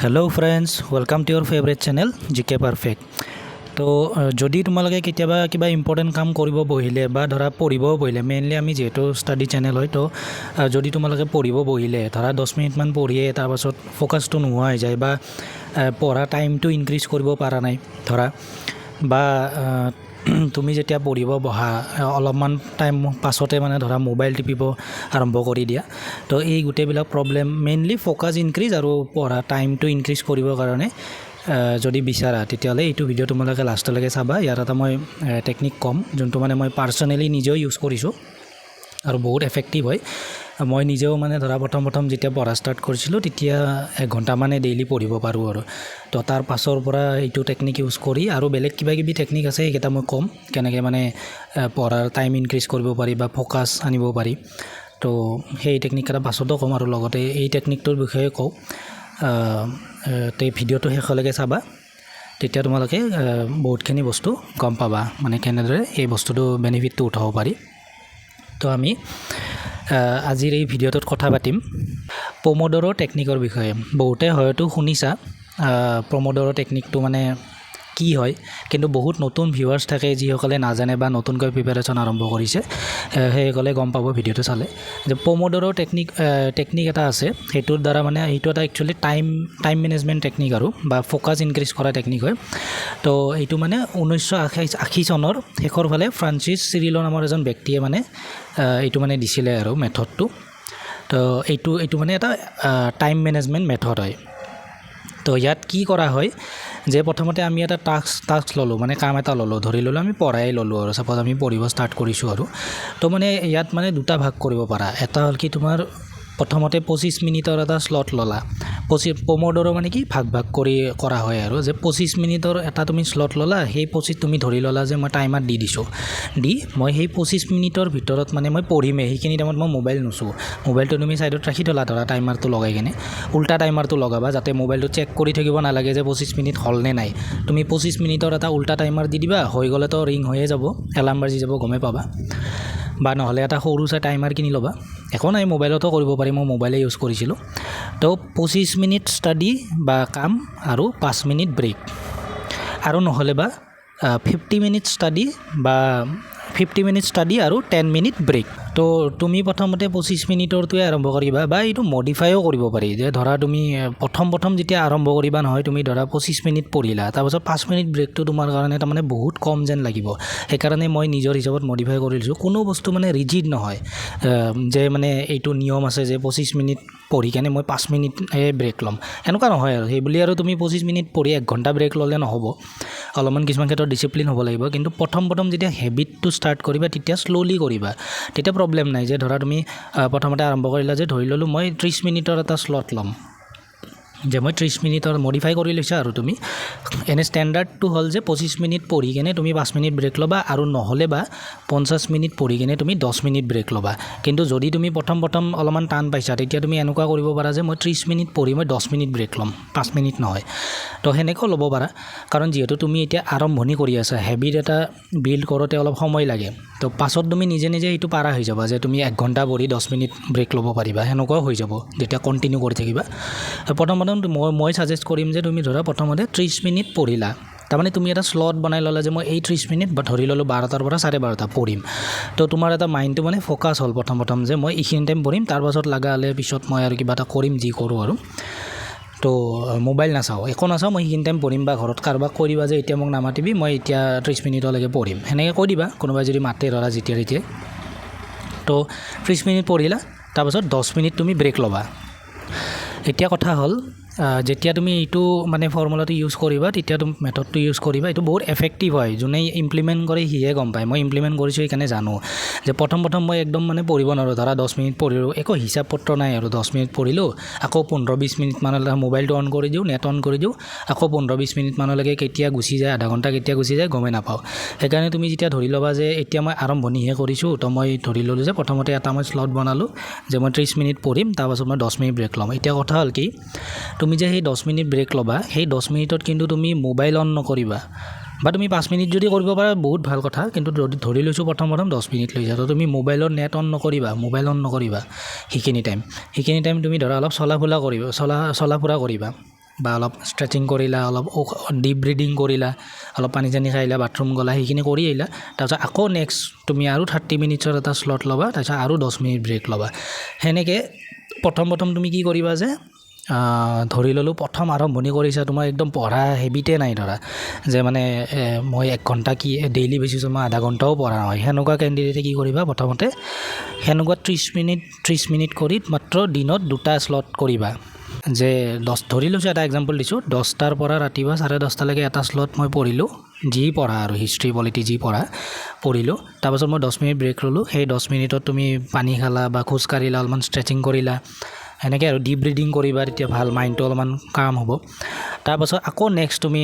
Hello' friends, welcome to your favourite channel GK perfect. তো যদি তোমালোকে কেতিয়াবা কিবা ইম্পৰ্টেণ্ট কাম কৰিব বহিলে বা ধৰা পঢ়িব বহিলে, মেইনলি আমি যিহেতু ষ্টাডি চেনেল হয়, তো যদি তোমালোকে পঢ়িব বহিলে ধৰা 10 মিনিটমান পঢ়িয়ে তাৰপাছত ফ'কাছটো নোহোৱা হৈ যায় বা পঢ়া টাইমটো ইনক্ৰিজ কৰিব পৰা নাই ধৰা, বা তুমি যেতিয়া পঢ়িব বহা অলপমান টাইম পাছতে মানে ধৰা মোবাইল টিপিব আৰম্ভ কৰি দিয়া, তো এই গোটেইবিলাক প্ৰব্লেম মেইনলি ফ'কাছ ইনক্ৰিজ আৰু পঢ়া টাইমটো ইনক্ৰিজ কৰিবৰ কাৰণে যদি বিচাৰা তেতিয়াহ'লে এইটো ভিডিঅ' তোমালোকে লাষ্টলৈকে চাবা। ইয়াত এটা মই টেকনিক ক'ম যোনটো মানে মই পাৰ্চনেলি নিজেও ইউজ কৰিছোঁ আৰু বহুত এফেক্টিভ হয়। মই নিজেও মানে ধৰা প্ৰথম যেতিয়া পঢ়া ষ্টাৰ্ট কৰিছিলোঁ তেতিয়া 1 ঘণ্টা মানে ডেইলি পঢ়িব পাৰোঁ আৰু তো তাৰ পাছৰ পৰা এইটো টেকনিক ইউজ কৰি আৰু বেলেগ কিবাকিবি টেকনিক আছে, সেইকেইটা মই ক'ম কেনেকৈ মানে পঢ়াৰ টাইম ইনক্ৰিজ কৰিব পাৰি বা ফ'কাছ আনিব পাৰি। তো সেই টেকনিককেইটা পাছতো ক'ম আৰু লগতে এই টেকনিকটোৰ বিষয়ে কওঁ। তো ভিডিঅ'টো শেষলৈকে চাবা, তেতিয়া তোমালোকে বহুতখিনি বস্তু গম পাবা, মানে কেনেদৰে এই বস্তুটো বেনিফিটটো উঠাব পাৰি। তো আমি আজিৰ এই ভিডিঅ'টোত কথা পাতিম পম'ডোৰো টেকনিকৰ বিষয়ে। বহুতে হয়তো শুনিছা পম'ডোৰো টেকনিকটো মানে কি হয়, কিন্তু বহুত নতুন ভিউৱাৰ্ছ থাকে যিসকলে নাজানে বা নতুনকৈ প্ৰিপাৰেশ্যন আৰম্ভ কৰিছে, সেইসকলে গম পাব ভিডিঅ'টো চালে যে পম'ডোৰো টেকনিক এটা আছে। সেইটোৰ দ্বাৰা মানে এইটো এটা একচুৱেলি টাইম মেনেজমেণ্ট টেকনিক আৰু বা ফ'কাছ ইনক্ৰিজ কৰা টেকনিক হয়। তো এইটো মানে 1980 চনৰ শেষৰ ফালে ফ্ৰান্সিছ চিৰিলো নামৰ এজন ব্যক্তিয়ে মানে এইটো মানে দিছিলে আৰু মেথডটো। তো এইটো মানে এটা টাইম মেনেজমেণ্ট মেথড হয়। তো ইয়াত কি কৰা হয় যে প্ৰথমতে আমি এটা টাস্ক ল'লোঁ, মানে কাম এটা ল'লোঁ, ধৰি ল'লোঁ আমি পঢ়াই ল'লোঁ আৰু ছাপ'জ আমি পঢ়িব ষ্টাৰ্ট কৰিছোঁ আৰু তো মানে ইয়াত মানে দুটা ভাগ কৰিব পাৰা। এটা হ'ল কি তোমাৰ প্ৰথমতে 25 মিনিটৰ এটা শ্লট ল'লা। পম'ডোৰো মানে কি ভাগ কৰি কৰা হয় আৰু যে 25 মিনিটৰ এটা তুমি শ্লট ল'লা, সেই 25 তুমি ধৰি ল'লা যে মই টাইমাৰ দি দিছোঁ, মই সেই 25 মিনিটৰ ভিতৰত মানে মই পঢ়িমেই, সেইখিনি টাইমত মই মোবাইল নুচোঁ। মোবাইলটো তুমি ছাইডত ৰাখি থ'লা ধৰা টাইমাৰটো লগাই কিনে, উল্টা টাইমাৰটো লগাবা যাতে মোবাইলটো চেক কৰি থাকিব নালাগে যে 25 মিনিট হ'লনে নাই। তুমি 25 মিনিটৰ এটা উল্টা টাইমাৰ দি দিবা, হৈ গ'লেতো ৰিং হৈয়ে যাব, এলাৰ্ম বাজি যাব, গমেই পাবা। বা নহ'লে এটা সৰু চাই টাইমাৰ কিনি ল'বা, একো নাই মোবাইলতো কৰিব পাৰি, মই মোবাইলে ইউজ কৰিছিলোঁ। তো 25 মিনিট ষ্টাডি বা কাম আৰু 5 মিনিট ব্ৰেক, আৰু নহ'লে বা 50 মিনিট ষ্টাডি বা 50 মিনিট ষ্টাডি আৰু 10 মিনিট ব্ৰেক। তো তুমি প্ৰথমতে 25 মিনিটৰটোৱে আৰম্ভ কৰিবা, বা এইটো মডিফাইও কৰিব পাৰি যে ধৰা তুমি প্ৰথম যেতিয়া আৰম্ভ কৰিবা নহয়, তুমি ধৰা 25 মিনিট পঢ়িলা, তাৰপাছত 5 মিনিট ব্ৰেকটো তোমাৰ কাৰণে তাৰমানে বহুত কম যেন লাগিব। সেইকাৰণে মই নিজৰ হিচাপত মডিফাই কৰি লৈছোঁ। কোনো বস্তু মানে ৰিজিড নহয় যে মানে এইটো নিয়ম আছে যে 25 মিনিট পঢ়ি কেনে মই 5 মিনিটহে ব্ৰেক ল'ম, এনেকুৱা নহয় আৰু। সেইবুলি আৰু তুমি 25 মিনিট পঢ়ি 1 ঘণ্টা ব্ৰেক ল'লে নহ'ব, অলপমান কিছুমান ক্ষেত্ৰত ডিচিপ্লিন হ'ব লাগিব। কিন্তু প্ৰথম যেতিয়া হেবিটটো ষ্টাৰ্ট কৰিবা তেতিয়া শ্ল'লি কৰিবা, তেতিয়া প্ৰব্লেম নাই। যে ধৰা তুমি প্ৰথমতে আৰম্ভ কৰিলা যে ধৰি ল'লোঁ মই 30 মিনিটৰ এটা শ্লট ল'ম, যে মই 30 মিনিটৰ মডিফাই কৰি লৈছা আৰু তুমি এনে ষ্টেণ্ডাৰ্ডটো হ'ল যে 25 মিনিট পঢ়ি কেনে তুমি 5 মিনিট ব্ৰেক ল'বা, আৰু নহ'লে বা 50 মিনিট পঢ়ি কেনে তুমি 10 মিনিট ব্ৰেক ল'বা। কিন্তু যদি তুমি প্ৰথম অলপমান টান পাইছা, তেতিয়া তুমি এনেকুৱা কৰিব পাৰা যে মই 30 মিনিট পঢ়ি মই 10 মিনিট ব্ৰেক ল'ম, 5 মিনিট নহয়। তো সেনেকৈও ল'ব পাৰা, কাৰণ যিহেতু তুমি এতিয়া আৰম্ভণি কৰি আছা, হেবিট এটা বিল্ড কৰোঁতে অলপ সময় লাগে। তো পাছত তুমি নিজে এইটো পাৰা হৈ যাবা যে তুমি 1 ঘণ্টা পঢ়ি 10 মিনিট ব্ৰেক ল'ব পাৰিবা, সেনেকুৱাও হৈ যাব যেতিয়া কণ্টিনিউ কৰি থাকিবা। প্ৰথম মই ছাজেষ্ট কৰিম যে তুমি ধৰা প্ৰথমতে 30 মিনিট পঢ়িলা, তাৰমানে তুমি এটা শ্লট বনাই ল'লা যে মই এই 30 মিনিট বা ধৰি ল'লোঁ 12টাৰ পৰা 12:30 পঢ়িম। তো তোমাৰ এটা মাইণ্ডটো মানে ফ'কাছ হ'ল প্ৰথম যে মই এইখিনি টাইম পঢ়িম, তাৰ পাছত লগা হ'লে পিছত মই আৰু কিবা এটা কৰিম, যি কৰোঁ আৰু। তো মোবাইল নাচাওঁ, একো নাচাওঁ, মই সেইখিনি টাইম পঢ়িম। বা ঘৰত কাৰোবাক কৈ দিবা যে এতিয়া মোক নামাতিবি, মই এতিয়া 30 মিনিটলৈকে পঢ়িম, সেনেকৈ কৈ দিবা কোনোবাই যদি মাতে ধৰা যেতিয়াই। তো 30 মিনিট পঢ়িলা, তাৰপাছত 10 মিনিট তুমি ব্ৰেক ল'বা। এতিয়া কথা হ'ল যেতিয়া তুমি এইটো মানে ফৰ্মুলাটো ইউজ কৰিবা, তেতিয়া তুমি মেথডটো ইউজ কৰিবা, এইটো বহুত এফেক্টিভ হয়। যোনে ইমপ্লিমেণ্ট কৰে সিহে গম পায়। মই ইমপ্লিমেণ্ট কৰিছোঁ সেইকাৰণে জানো যে প্ৰথম মই একদম মানে পঢ়িব নোৱাৰোঁ। ধৰা 10 মিনিট পঢ়িলোঁ, একো হিচাপ পত্ৰ নাই আৰু 10 মিনিট পঢ়িলোঁ, আকৌ 15-20 মিনিটমানলৈ মোবাইলটো অন কৰি দিওঁ, নেট অন কৰি দিওঁ, আকৌ 15-20 মিনিটমানলৈকে কেতিয়া গুচি যায়, আধা ঘণ্টা কেতিয়া গুচি যায় গমেই নাপাওঁ। সেইকাৰণে তুমি যেতিয়া ধৰি ল'বা যে এতিয়া মই আৰম্ভণিহে কৰিছোঁ, তো মই ধৰি ল'লোঁ যে প্ৰথমতে এটা মই শ্লট বনালোঁ যে মই 30 মিনিট পঢ়িম, তাৰপাছত মই 10 মিনিট ব্ৰেক ল'ম। এতিয়া কথা হ'ল কি, তুমি যে সেই 10 মিনিট ব্ৰেক ল'বা, সেই 10 মিনিটত কিন্তু তুমি মোবাইল অন নকৰিবা। বা তুমি 5 মিনিট যদি কৰিব পাৰা বহুত ভাল কথা, কিন্তু যদি ধৰি লৈছোঁ প্ৰথম 10 মিনিট লৈছা, তো তুমি মোবাইলৰ নেট অন নকৰিবা সেইখিনি টাইম তুমি ধৰা অলপ চলা ফুৰা কৰিবা। বা অলপ ষ্ট্ৰেচিং কৰিলা, অলপ ডিপ ব্ৰিডিং কৰিলা, অলপ পানী চানী খাইলা, বাথৰুম গ'লা, সেইখিনি কৰি আহিলা। তাৰপিছত আকৌ নেক্সট তুমি আৰু 30 মিনিটছৰ এটা শ্লট ল'বা, তাৰপিছত আৰু 10 মিনিট ব্ৰেক ল'বা। সেনেকৈ প্ৰথম তুমি কি কৰিবা যে ধৰি ল'লোঁ প্ৰথম আৰম্ভণি কৰিছা, তোমাৰ একদম পঢ়া হেবিটে নাই ধৰা যে মানে মই 1 ঘণ্টা কি ডেইলি বেচিছোঁ, মই আধা ঘণ্টাও পঢ়া নহয়, সেনেকুৱা কেণ্ডিডেটে কি কৰিবা প্ৰথমতে সেনেকুৱা 30 মিনিট কৰি মাত্ৰ দিনত 2টা শ্লট কৰিবা। যে ধৰি লৈছোঁ, এটা এক্সাম্পল দিছোঁ, 10টাৰ পৰা ৰাতিপুৱা 10:30লৈকে এটা শ্লট মই পঢ়িলোঁ, যি পঢ়া আৰু হিষ্ট্ৰী পলিটি যি পঢ়িলোঁ। তাৰপাছত মই 10 মিনিট ব্ৰেক ল'লোঁ। সেই 10 মিনিটত তুমি পানী খালা বা খোজ কাঢ়িলা, অলপমান ষ্ট্ৰেচিং কৰিলা, সেনেকৈ আৰু ডিপ ব্ৰিডিং কৰিবা, তেতিয়া ভাল মাইণ্ডটো অলপমান কাম হ'ব। তাৰপাছত আকৌ নেক্সট তুমি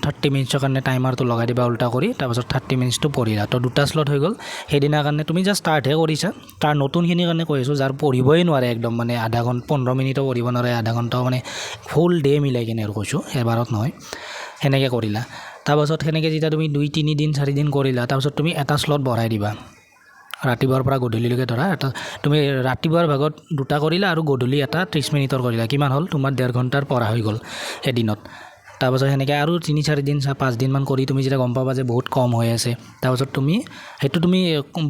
30 মিনিটছৰ কাৰণে টাইমাৰটো লগাই দিবা উল্টা কৰি, তাৰপাছত 30 মিনিটছটো পঢ়িলা। তো 2টা শ্লট হৈ গ'ল সেইদিনাৰ কাৰণে। তুমি জাষ্ট ষ্টাৰ্টহে কৰিছা, তাৰ নতুনখিনিৰ কাৰণে কৈ আছোঁ, যাৰ পঢ়িবই নোৱাৰে একদম মানে আধা ঘণ্টা 15 মিনিটো পঢ়িব নোৱাৰে, আধা ঘণ্টাও মানে ফুল ডে মিলাই কিনে আৰু কৈছোঁ, এবাৰত নহয়। সেনেকৈ কৰিলা। তাৰপাছত সেনেকৈ যেতিয়া তুমি 2-3 দিন 4 দিন কৰিলা, তাৰপাছত তুমি এটা শ্লট বঢ়াই দিবা, ৰাতিপুৱাৰ পৰা গধূলিলৈকে ধৰা এটা তুমি ৰাতিপুৱাৰ ভাগত 2টা কৰিলা আৰু গধূলি এটা 30 মিনিটৰ কৰিলা। কিমান হ'ল তোমাৰ 1.5 ঘণ্টাৰ পঢ়া হৈ গ'ল এদিনত। তাৰপাছত সেনেকৈ আৰু 3-4 দিন 5 দিনমান কৰি তুমি যেতিয়া গম পাবা যে বহুত কম হৈ আছে, তাৰপাছত তুমি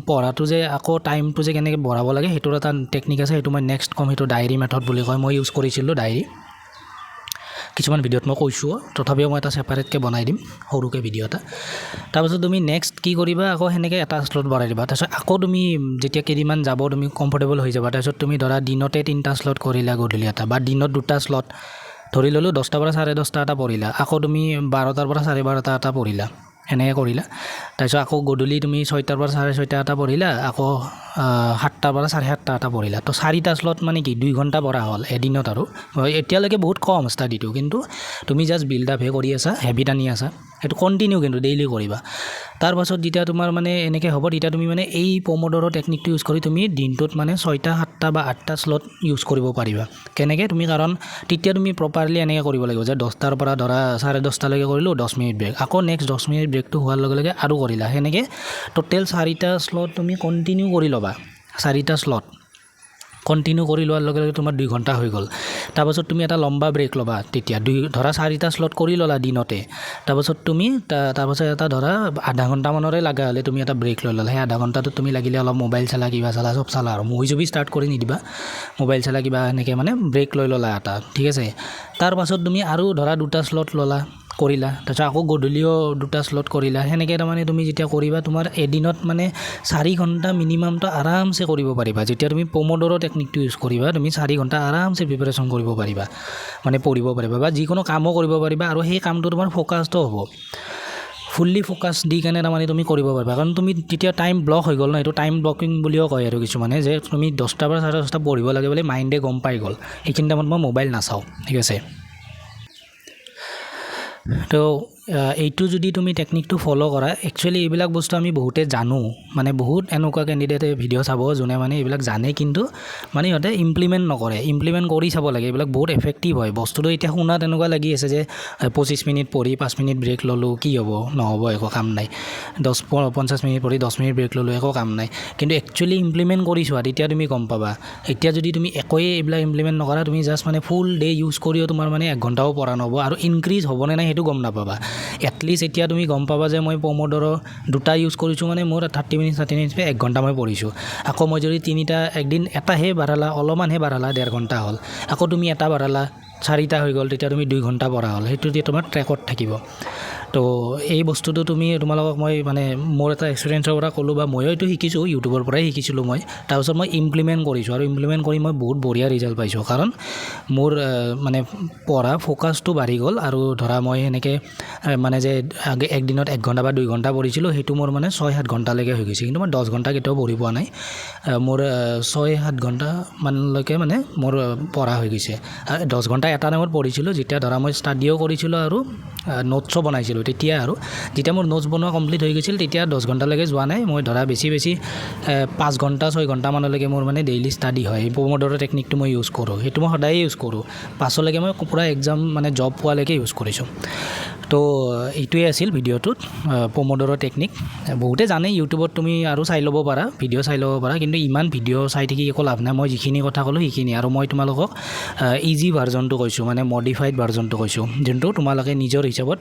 পঢ়াটো যে আকৌ টাইমটো যে কেনেকৈ বঢ়াব লাগে সেইটোৰ এটা টেকনিক আছে, সেইটো মই নেক্সট ক'ম। সেইটো ডায়েৰী মেথড বুলি কয়, মই ইউজ কৰিছিলোঁ ডায়েৰী, কিছুমান ভিডিঅ'ত মই কৈছোঁ, তথাপিও মই এটা ছেপাৰেটকৈ বনাই দিম সৰুকৈ ভিডিঅ' এটা। তাৰপাছত তুমি নেক্সট কি কৰিবা, আকৌ সেনেকৈ এটা শ্লট বঢ়াই দিবা। তাৰপিছত আকৌ তুমি যেতিয়া কেইদিনমান যাব তুমি কমফৰ্টেবল হৈ যাবা, তাৰপিছত তুমি ধৰা দিনতে 3টা শ্লট কৰিলা, গধূলি এটা, বা দিনত 2টা শ্লট ধৰি ল'লোঁ, 10টাৰ পৰা 10:30 এটা পঢ়িলা, আকৌ তুমি 12টাৰ পৰা 12:30 এটা পঢ়িলা, এনেকৈ কৰিলা। তাৰপিছত আকৌ গধূলি তুমি 6টাৰ পৰা 6:30 এটা পঢ়িলা, আকৌ 7টাৰ পৰা 7:30 এটা পঢ়িলা। তো 4টা শ্লট মানে কি 2 ঘণ্টা পঢ়া হ'ল এদিনত। আৰু এতিয়ালৈকে বহুত কম ষ্টাডিটো, কিন্তু তুমি জাষ্ট বিল্ড আপহে কৰি আছা, হেবিট আনি আছা, সেইটো কণ্টিনিউ কিন্তু ডেইলি কৰিবা। তাৰপাছত যেতিয়া তোমাৰ মানে এনেকৈ হ'ব, তেতিয়া তুমি মানে এই পম'ডোৰ টেকনিকটো ইউজ কৰি তুমি দিনটোত মানে 6টা 7টা বা 8টা শ্লট ইউজ কৰিব পাৰিবা। কেনেকৈ তুমি, কাৰণ তেতিয়া তুমি প্ৰপাৰলি এনেকৈ কৰিব লাগিব যে 10টাৰ পৰা ধৰা 10:30লৈকে কৰিলোঁ, 10 মিনিট ব্ৰেক, আকৌ নেক্সট 10 মিনিট ব্ৰেকটো হোৱাৰ লগে লগে আৰু কৰিলা। সেনেকৈ টোটেল 4টা শ্লট তুমি কণ্টিনিউ কৰি ল'বা, 4টা শ্লট কণ্টিনিউ কৰি লোৱাৰ লগে লগে তোমাৰ 2 ঘণ্টা হৈ গ'ল। তাৰপাছত তুমি এটা লম্বা ব্ৰেক ল'বা, তেতিয়া ধৰা 4টা শ্লট কৰি ল'লা দিনতে, তাৰপাছত তুমি তাৰপাছত এটা ধৰা আধা ঘণ্টামানৰে লগা হ'লে তুমি এটা ব্ৰেক লৈ ল'লা। সেই আধা ঘণ্টাটোত তুমি লাগিলে অলপ মোবাইল চালা, কিবা চালা, চব চালা, আৰু মুভি ষ্টাৰ্ট কৰি নিদিবা, মোবাইল চালা কিবা, এনেকৈ মানে ব্ৰেক লৈ ল'লা এটা, ঠিক আছে। তাৰপাছত তুমি আৰু ধৰা 2টা শ্লট ল'লা, কৰিলা, তাৰপিছত আকৌ গধূলিও 2টা শ্লট কৰিলা। সেনেকৈ তাৰমানে তুমি যেতিয়া কৰিবা, তোমাৰ এদিনত মানে 4 ঘণ্টা মিনিমামটো আৰামছে কৰিব পাৰিবা। যেতিয়া তুমি পম'ডোৰ টেকনিকটো ইউজ কৰিবা, তুমি 4 ঘণ্টা আৰামছে প্ৰিপাৰেশ্যন কৰিব পাৰিবা, মানে পঢ়িব পাৰিবা বা যিকোনো কামো কৰিব পাৰিবা, আৰু সেই কামটো তোমাৰ ফ'কাছটো হ'ব, ফুল্লি ফ'কাছ দি কেনে তাৰমানে তুমি কৰিব পাৰিবা। কাৰণ তুমি তেতিয়া টাইম ব্লক হৈ গ'ল ন, এইটো টাইম ব্লকিং বুলিও কয় আৰু কিছুমানে, যে তুমি 10টাৰ পৰা 10:30 পঢ়িব লাগে বুলি মাইণ্ডে গম পাই গ'ল, এইখিনি টাইমত মই মোবাইল নাচাওঁ, ঠিক আছে। তো এইটো যদি তুমি টেকনিকটো ফ'ল' কৰা, একচুৱেলি এইবিলাক বস্তু আমি বহুতে জানো, মানে বহুত এনেকুৱা কেণ্ডিডেটে ভিডিঅ' চাব যোনে মানে এইবিলাক জানে, কিন্তু মানে সিহঁতে ইমপ্লিমেণ্ট নকৰে। ইমপ্লিমেণ্ট কৰি চাব লাগে, এইবিলাক বহুত এফেক্টিভ হয় বস্তুটো। এতিয়া শুনাত এনেকুৱা লাগি আছে যে 25 মিনিট পঢ়ি 5 মিনিট ব্ৰেক ল'লোঁ, কি হ'ব, নহ'ব, একো কাম নাই। 50 মিনিট পঢ়ি 10 মিনিট ব্ৰেক ল'লোঁ, একো কাম নাই। কিন্তু একচুৱেলি ইমপ্লিমেণ্ট কৰি চোৱা, তেতিয়া তুমি গম পাবা। এতিয়া যদি তুমি একোৱেই এইবিলাক ইমপ্লিমেণ্ট নকৰা, তুমি জাষ্ট মানে ফুল ডে ইউজ কৰিও তোমাৰ মানে 1 ঘণ্টাও পঢ়া নহ'ব, আৰু ইনক্ৰিজ হ'বনে নাই সেইটো গম নাপাবা। এটলিষ্ট এতিয়া তুমি গম পাবা যে মই পম'ডোৰ 2টা ইউজ কৰিছোঁ, মানে মোৰ 30 মিনিট 1 ঘণ্টা মই পঢ়িছোঁ। আকৌ মই যদি 3টা, একদিন এটাহে বাঢ়ালা, অলপমানহে বাঢ়ালা, 1.5 ঘণ্টা হ'ল, আকৌ তুমি এটা বাঢ়ালা, 4টা হৈ গ'ল, তেতিয়া তুমি 2 ঘণ্টা পঢ়া হ'ল, সেইটো দিয়ে তোমাৰ ট্ৰেকত থাকিব। তো এই বস্তুটো তোমালোকক মই মানে মোৰ এটা এক্সপিৰিয়েঞ্চৰ পৰা ক'লোঁ, বা ময়ো এইটো শিকিছোঁ, ইউটিউবৰ পৰাই শিকিছিলোঁ মই। তাৰপিছত মই ইমপ্লিমেণ্ট কৰিছোঁ, আৰু ইমপ্লিমেণ্ট কৰি মই বহুত বঢ়িয়া ৰিজাল্ট পাইছোঁ, কাৰণ মোৰ মানে পঢ়া ফ'কাছটো বাঢ়ি গ'ল। আৰু ধৰা মই সেনেকৈ মানে যে একদিনত 1 ঘণ্টা বা 2 ঘণ্টা পঢ়িছিলোঁ, সেইটো মোৰ মানে 6-7 ঘণ্টালৈকে হৈ গৈছে। কিন্তু মই 10 ঘণ্টা কেতিয়াও পঢ়ি পোৱা নাই, মোৰ 6-7 ঘণ্টামানলৈকে মানে মোৰ পঢ়া হৈ গৈছে। 10 ঘণ্টা এটা টাইমত পঢ়িছিলোঁ, যেতিয়া ধৰা মই ষ্টাডিও কৰিছিলোঁ আৰু নোটছো বনাইছিলোঁ, তেতিয়া আৰু যেতিয়া মোৰ নোটছ বনোৱা কমপ্লিট হৈ গৈছিল, তেতিয়া 10 ঘণ্টালৈকে যোৱা নাই। মই ধৰা বেছি 5 ঘণ্টা 6 ঘণ্টামানলৈকে মোৰ মানে ডেইলি ষ্টাডি হয়। এই পম'ডোৰ টেকনিকটো মই ইউজ কৰোঁ, সেইটো মই সদায়ে ইউজ কৰোঁ, পাছলৈকে মই পূৰা এক্সাম মানে জব পোৱালৈকে ইউজ কৰিছোঁ। তো এইটোৱে আছিল ভিডিঅ'টোত পমোডোৰো টেকনিক বহুতে জানে ইউটিউবত তুমি আৰু চাই ল'ব পাৰা ভিডিঅ' চাই ল'ব পাৰা কিন্তু ইমান ভিডিঅ' চাই থাকি একো লাভ নাই মই যিখিনি কথা ক'লোঁ সেইখিনি আৰু মই তোমালোকক ইজি ভাৰ্জনটো কৈছোঁ মানে মডিফাইড ভাৰ্জনটো কৈছোঁ যোনটো তোমালোকে নিজৰ হিচাপত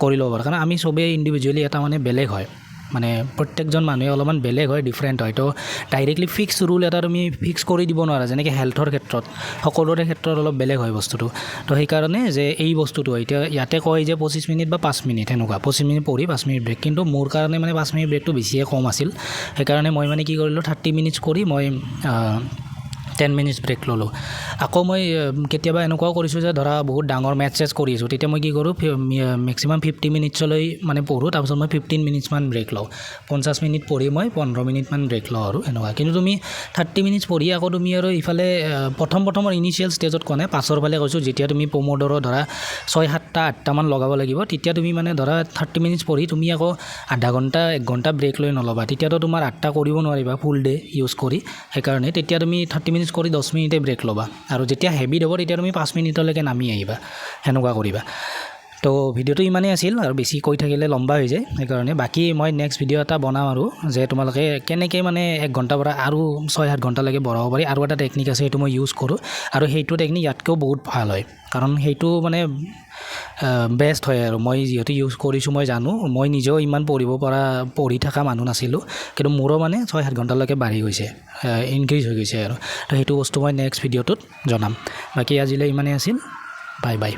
কৰি ল'ব পাৰা কাৰণ আমি চবেই ইণ্ডিভিজুৱেলি এটা মানে বেলেগ হয় মানে প্ৰত্যেকজন মানুহে অলপমান বেলেগ হয় ডিফাৰেণ্ট হয় তো ডাইৰেক্টলি ফিক্স ৰুল এটা তুমি ফিক্স কৰি দিব নোৱাৰা যেনেকৈ হেল্থৰ ক্ষেত্ৰত সকলোৰে ক্ষেত্ৰত অলপ বেলেগ হয় বস্তুটো তো সেইকাৰণে যে এই বস্তুটো এতিয়া ইয়াতে কয় যে 25 মিনিট বা 5 মিনিট সেনেকুৱা 25 মিনিট পঢ়ি 5 মিনিট ব্ৰেক কিন্তু মোৰ কাৰণে মানে 5 মিনিট ব্ৰেকটো বেছিয়ে কম আছিল সেইকাৰণে মই মানে কি কৰিলোঁ 30 মিনিটছ কৰি মই 10 মিনিটছ ব্ৰেক ল'লোঁ আকৌ মই কেতিয়াবা এনেকুৱাও কৰিছোঁ যে ধৰা বহুত ডাঙৰ মেটচেছ কৰি আছোঁ তেতিয়া মই কি কৰোঁ মেক্সিমাম 50 মিনিটছলৈ মানে পঢ়োঁ তাৰপিছত মই 15 মিনিটছমান ব্ৰেক লওঁ 50 মিনিট পঢ়ি মই 15 মিনিটমান ব্ৰেক লওঁ আৰু এনেকুৱা কিন্তু তুমি 30 মিনিটছ পঢ়ি আকৌ তুমি আৰু ইফালে প্ৰথমৰ ইনিচিয়েল ষ্টেজত কোৱা নাই পাছৰ ফালে কৈছোঁ যেতিয়া তুমি পমোডোৰো ধৰা 6-7টা 8টামান লগাব লাগিব তেতিয়া তুমি মানে ধৰা 30 মিনিটছ পঢ়ি তুমি আকৌ আধা ঘণ্টা 1 ঘণ্টা ব্ৰেক লৈ নল'বা তেতিয়াতো তোমাৰ 8টা কৰিব নোৱাৰিবা ফুল ডে ইউজ কৰি সেইকাৰণে তেতিয়া তুমি 30 মিনিটছ কৰি 10 মিনিটে ব্ৰেক ল'বা আৰু যেতিয়া হেভি হ'ব তেতিয়া তুমি 5 মিনিটলৈকে নামি আহিবা সেনেকুৱা কৰিবা তো ভিডিঅ'টো ইমানেই আছিল আৰু বেছি কৈ থাকিলে লম্বা হৈ যায় সেইকাৰণে বাকী মই নেক্সট ভিডিঅ' এটা বনাম আৰু যে তোমালোকে কেনেকৈ মানে 1 ঘণ্টাৰ পৰা আৰু 6-7 ঘণ্টালৈকে বঢ়াব পাৰি আৰু এটা টেকনিক আছে সেইটো মই ইউজ কৰোঁ আৰু সেইটো টেকনিক ইয়াতকৈও বহুত ভাল হয় কাৰণ সেইটো মানে বেষ্ট হয় আৰু মই যিহেতু ইউজ কৰিছোঁ মই জানো মই নিজেও ইমান পঢ়ি থকা মানুহ নাছিলোঁ কিন্তু মোৰো মানে 6-7 ঘণ্টালৈকে বাঢ়ি গৈছে ইনক্ৰিজ হৈ গৈছে আৰু তো সেইটো বস্তু মই নেক্সট ভিডিঅ'টোত জনাম বাকী আজিলৈ ইমানেই আছিল বাই বাই